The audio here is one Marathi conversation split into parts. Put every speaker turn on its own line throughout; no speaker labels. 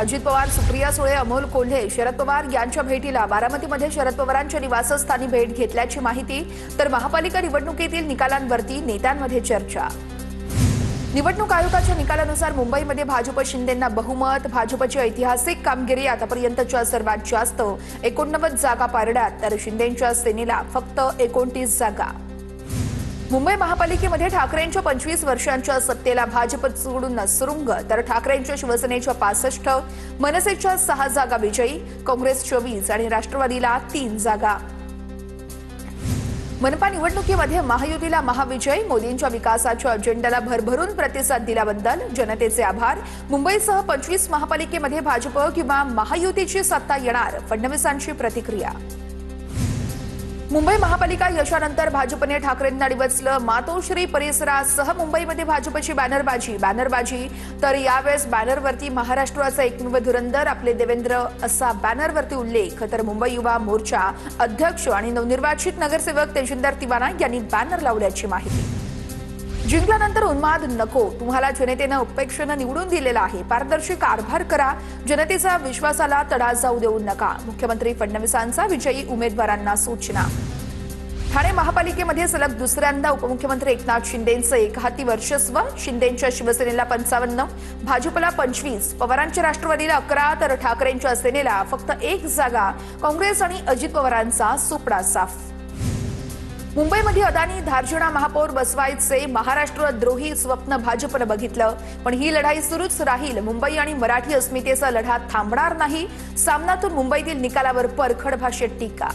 अजित पवार, सुप्रिया सुळे, अमोल कोल्हे, शरद पवार यांच्या भेटीला बारामतीमध्ये शरद पवारांच्या निवासस्थानी भेट घेतल्याची माहिती। तर महापालिका निवडणुकीतील निकालांवरती नेत्यांमध्ये चर्चा। निवडणूक आयोगाच्या निकालानुसार मुंबईमध्ये भाजप शिंदेंना बहुमत। भाजपची ऐतिहासिक कामगिरी, आतापर्यंतच्या सर्वात जास्त 89 जागा पारड्यात, तर शिंदेंच्या सेनेला फक्त 29 जागा। मुंबई महापालिकेमध्ये ठाकरेंच्या 25 वर्षांच्या सत्तेला भाजप सोडून सुरुंग, तर ठाकरेंच्या शिवसेनेच्या 65, मनसेच्या 6 जागा विजयी, काँग्रेस 24 आणि राष्ट्रवादीला 3 जागा। मनपा निवडणुकीमध्ये महायुतीला महाविजय। मोदींच्या विकासाच्या अजेंड्याला भरभरून प्रतिसाद दिल्याबद्दल जनतेचे आभार। मुंबईसह 25 महापालिकेमध्ये भाजप किंवा महायुतीची सत्ता येणार, फडणवीसांची प्रतिक्रिया। मुंबई महापालिका यशानंतर भाजपने ठाकरेंना डिवचलं। मातोश्री परिसरासह मुंबईमध्ये भाजपची बॅनरबाजी, तर यावेळेस बॅनरवरती महाराष्ट्राचा एकमेव धुरंधर आपले देवेंद्र असा बॅनरवरती उल्लेख। तर मुंबई युवा मोर्चा अध्यक्ष आणि नवनिर्वाचित नगरसेवक तेजिंदर तिवाना यांनी बॅनर लावल्याची माहिती। जिंकल्यानंतर उन्माद नको, तुम्हाला जनतेने उपेक्षेने निवडून दिलेला आहे। पारदर्शी कारभार करा, जनतेचा विश्वासाला तडा जाऊ देऊ नका, मुख्यमंत्री फडणवीसांचा विजयी उमेदवारांना सूचना। ठाणे महापालिकेमध्ये सलग दुसऱ्यांदा उपमुख्यमंत्री एकनाथ शिंदेंचं एकहाती वर्चस्व। शिंदेंच्या शिवसेनेला 55, भाजपला 25, पवारांच्या राष्ट्रवादीला 11, तर ठाकरेंच्या सेनेला फक्त 1 जागा। काँग्रेस आणि अजित पवारांचा सुपडा साफ। मुंबईमध्ये अदानी धार्जिणा महापौर बसवायचे महाराष्ट्रद्रोही स्वप्न भाजपने बघितलं, पण ही लढाई सुरूच राहील। मुंबई आणि मराठी अस्मितेचा लढा थांबणार नाही, सामनातून मुंबईतील निकालावर परखड भाषेत टीका।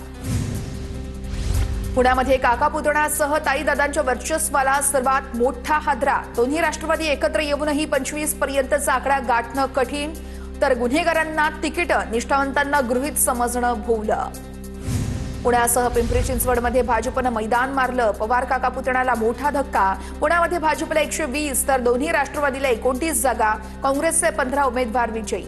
पुण्यामध्ये काका पुतण्यासह ताईदादांच्या वर्चस्वाला सर्वात मोठा हादरा। दोन्ही राष्ट्रवादी एकत्र येऊनही 25 पर्यंतचा आकडा गाठणं कठीण, तर गुन्हेगारांना तिकीट, निष्ठावंतांना गृहीत समजणं भोवलं। पुण्यासह पिंपरी चिंचवडमध्ये भाजपनं मैदान मारलं। पवार काका पुतण्याला मोठा धक्का। पुण्यामध्ये भाजपला 120, तर दोन्ही राष्ट्रवादीला 29 जागा। काँग्रेसचे 15 उमेदवार विजयी।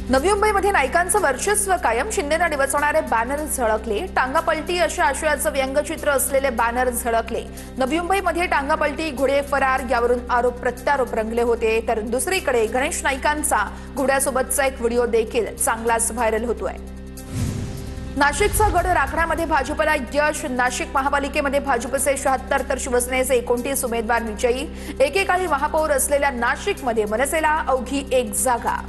नवी मुंबईमध्ये नायकांचं वर्चस्व कायम। शिंदेंना डिवचणारे बॅनर झळकले। टांगापलटी अशा आशयाचं व्यंगचित्र असलेले बॅनर झळकले। नवी मुंबईमध्ये टांगापलटी, घोडे फरार यावरून आरोप प्रत्यारोप रंगले होते, तर दुसरीकडे गणेश नाईकांचा घोड्यासोबतचा एक व्हिडिओ देखील चांगलाच व्हायरल होतोय। नाशिकचा गड राखण्यामध्ये भाजपला यश। नाशिक महापालिकेमध्ये भाजपचे 76, तर शिवसेनेचे 29 उमेदवार विजयी। एकेकाळी महापौर असलेल्या नाशिकमध्ये मनसेला अवघी 1 जागा।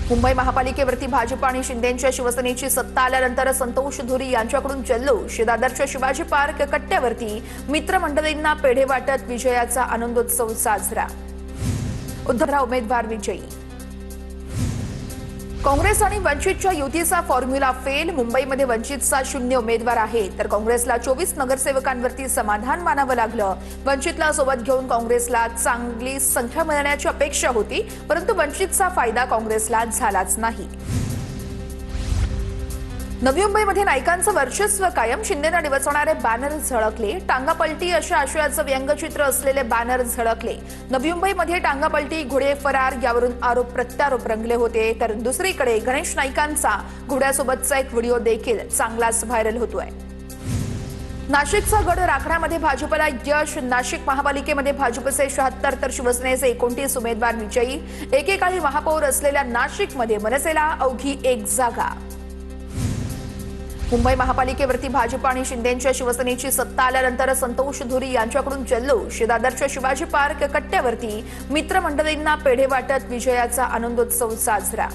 मुंबई महापालिकेवरती भाजप आणि शिंदेंच्या शिवसेनेची सत्ता आल्यानंतर संतोष धुरी यांच्याकडून जल्लोष। दादरच्या शिवाजी पार्क कट्ट्यावरती मित्रमंडळींना पेढे वाटत विजयाचा आनंदोत्सव साजरा। उद्धवराव उमेदवार विजयी। काँग्रेस आणि वंचितच्या युतीचा फॉर्म्युला फेल। मुंबईमध्ये वंचितचा 0 उमेदवार आहे, तर काँग्रेसला 24 नगरसेवकांवरती समाधान मानावं लागलं। वंचितला सोबत घेऊन काँग्रेसला चांगली संख्या मिळण्याची अपेक्षा होती, परंतु वंचितचा फायदा काँग्रेसला झालाच नाही। नवी मुंबईमध्ये नायकांचं वर्चस्व कायम। शिंदेंना डिवचणारे बॅनर झळकले। टांगापलटी अशा आशयाचं व्यंगचित्र असलेले बॅनर झळकले। नवी मुंबईमध्ये टांगापलटी, घोडे फरार यावरून आरोप प्रत्यारोप रंगले होते, तर दुसरीकडे गणेश नाईकांचा घोड्यासोबतचा एक व्हिडिओ देखील चांगलाच व्हायरल होतोय। नाशिकचा गड राखण्यामध्ये भाजपला यश। नाशिक महापालिकेमध्ये भाजपचे 76, तर शिवसेनेचे 29 उमेदवार विजयी। एकेकाळी महापौर असलेल्या नाशिकमध्ये मनसेला अवघी 1 जागा। मुंबई महापालिकेवरती भाजप आणि शिंदेंच्या शिवसेनेची सत्ता आल्यानंतर संतोष धुरी यांच्याकडून जल्लोष। दादरच्या शिवाजी पार्क कट्ट्यावरती मित्रमंडळींना पेढे वाटत विजयाचा आनंदोत्सव साजरा।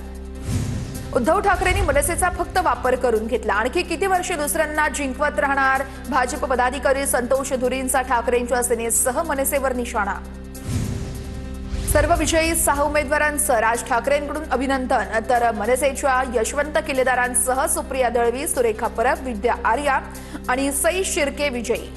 उद्धव ठाकरेंनी मनसेचा फक्त वापर करून घेतला। आणखी किती वर्षे दुसऱ्यांना जिंकवत राहणार? भाजप पदाधिकारी संतोष धुरींचा ठाकरेंच्या सेनेसह मनसेवर निशाणा। सर्व विजयी 6 उमेदवारांचं राज ठाकरेंकडून अभिनंदन, तर मनसेच्या यशवंत किल्लेदारांसह सुप्रिया दळवी, सुरेखा परब, विद्या आर्या आणि सई शिर्के विजयी।